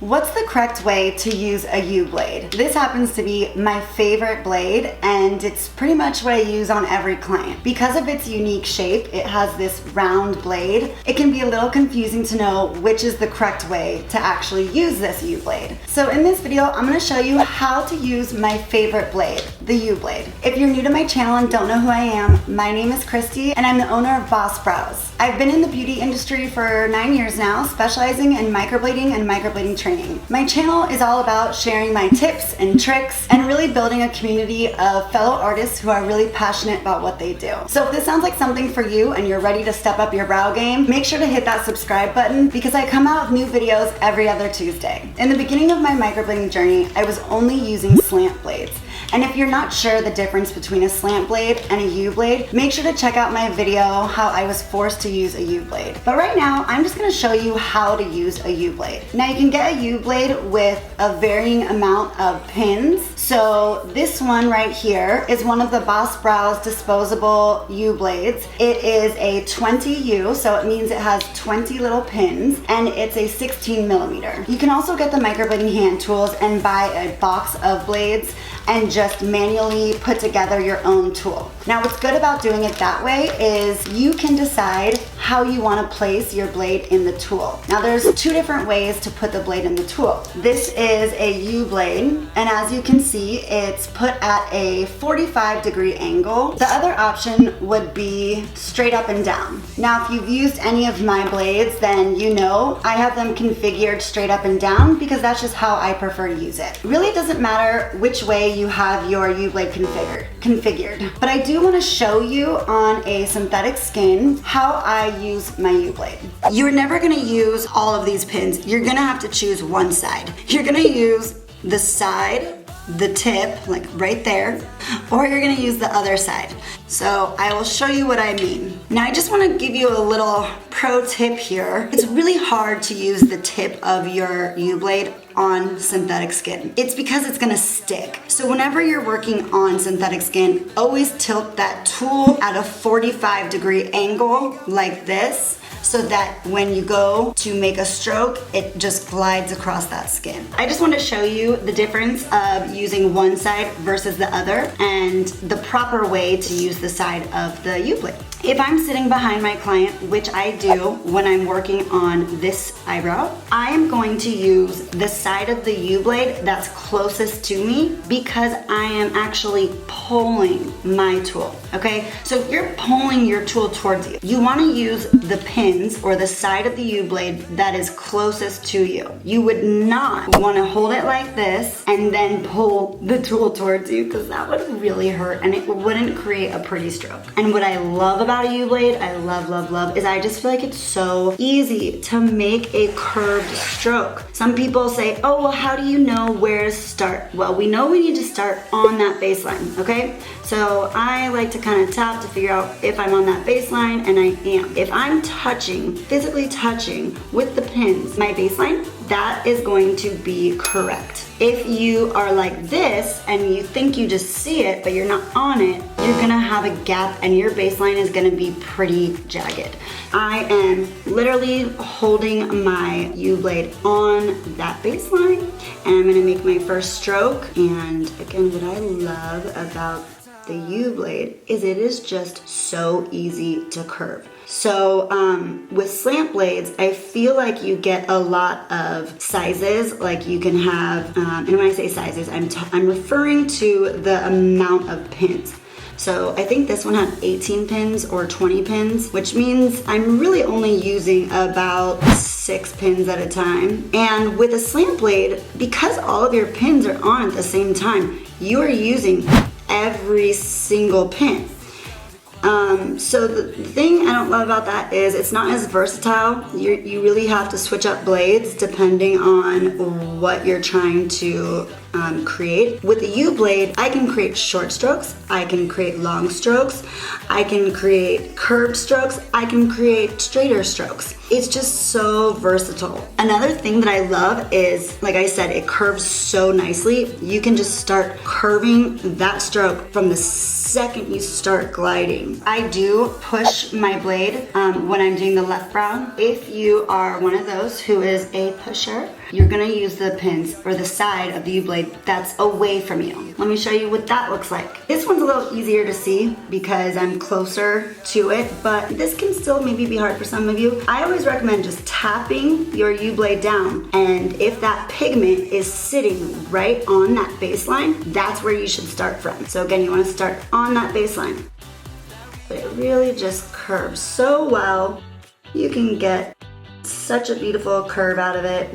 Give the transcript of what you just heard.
What's the correct way to use a U-blade? This happens to be my favorite blade, and it's pretty much what I use on every client. Because of its unique shape, it has this round blade. It can be a little confusing to know which is the correct way to actually use this U-blade. So in this video, I'm gonna show you how to use my favorite blade, the U-blade. If you're new to my channel and don't know who I am, my name is Christy, and I'm the owner of Boss Brows. I've been in the beauty industry for 9 years now, specializing in microblading and microblading training. My channel is all about sharing my tips and tricks and really building a community of fellow artists who are really passionate about what they do. So if this sounds like something for you and you're ready to step up your brow game, make sure to hit that subscribe button because I come out with new videos every other Tuesday. In the beginning of my microblading journey, I was only using slant blades. And if you're not sure the difference between a slant blade and a U-blade, make sure to check out my video how I was forced to use a U-blade. But right now, I'm just gonna show you how to use a U-blade. Now you can get a U-blade with a varying amount of pins. So this one right here is one of the Boss Brows disposable U-blades. It is a 20U, so it means it has 20 little pins, and it's a 16 millimeter. You can also get the microblading hand tools and buy a box of blades and just manually put together your own tool. Now what's good about doing it that way is you can decide how you want to place your blade in the tool. Now there's two different ways to put the blade in the tool. This is a U-blade, and as you can see, it's put at a 45-degree angle. The other option would be straight up and down. Now if you've used any of my blades, then you know I have them configured straight up and down because that's just how I prefer to use it. It really doesn't matter which way you have your U-blade configured. But I do want to show you on a synthetic skin how I use my U-blade. You're never going to use all of these pins. You're going to have to choose one side. You're going to use the side, the tip, like right there, or you're going to use the other side. So I will show you what I mean. Now I just want to give you a little pro tip here. It's really hard to use the tip of your U-blade on synthetic skin. It's because it's gonna stick. So whenever you're working on synthetic skin, always tilt that tool at a 45-degree angle like this, so that when you go to make a stroke, it just glides across that skin. I just want to show you the difference of using one side versus the other and the proper way to use the side of the U-blade. If I'm sitting behind my client, which I do when I'm working on this eyebrow, I am going to use the side of the U-blade that's closest to me because I am actually pulling my tool, okay? So if you're pulling your tool towards you, you wanna use the pins or the side of the U-blade that is closest to you. You would not wanna hold it like this and then pull the tool towards you because that would really hurt and it wouldn't create a pretty stroke. And what I love about a U-blade, I love, is I just feel like it's so easy to make a curved stroke. Some people say, oh, well, how do you know where to start? Well, we know we need to start on that baseline, okay? So I like to kind of tap to figure out if I'm on that baseline, and I am. If I'm touching, physically touching with the pins, my baseline, that is going to be correct. If you are like this and you think you just see it, but you're not on it, you're gonna have a gap and your baseline is gonna be pretty jagged. I am literally holding my U-blade on that baseline and I'm gonna make my first stroke. And again, what I love about the U-blade is it is just so easy to curve. So with slant blades, I feel like you get a lot of sizes. Like you can have, and when I say sizes, I'm referring to the amount of pins. So I think this one had 18 pins or 20 pins, which means I'm really only using about 6 pins at a time. And with a slant blade, because all of your pins are on at the same time, you are using every single pin. So the thing I don't love about that is it's not as versatile. You really have to switch up blades depending on what you're trying to create. With the U-blade, I can create short strokes, I can create long strokes, I can create curved strokes, I can create straighter strokes. It's just so versatile. Another thing that I love is, like I said, it curves so nicely. You can just start curving that stroke from the second you start gliding. I do push my blade when I'm doing the left brow. If you are one of those who is a pusher, you're gonna use the pins or the side of the U-blade that's away from you. Let me show you what that looks like. This one's a little easier to see because I'm closer to it, but this can still maybe be hard for some of you. I always recommend just tapping your U-blade down, and if that pigment is sitting right on that baseline, that's where you should start from. So again, you wanna start on that baseline. But it really just curves so well. You can get such a beautiful curve out of it.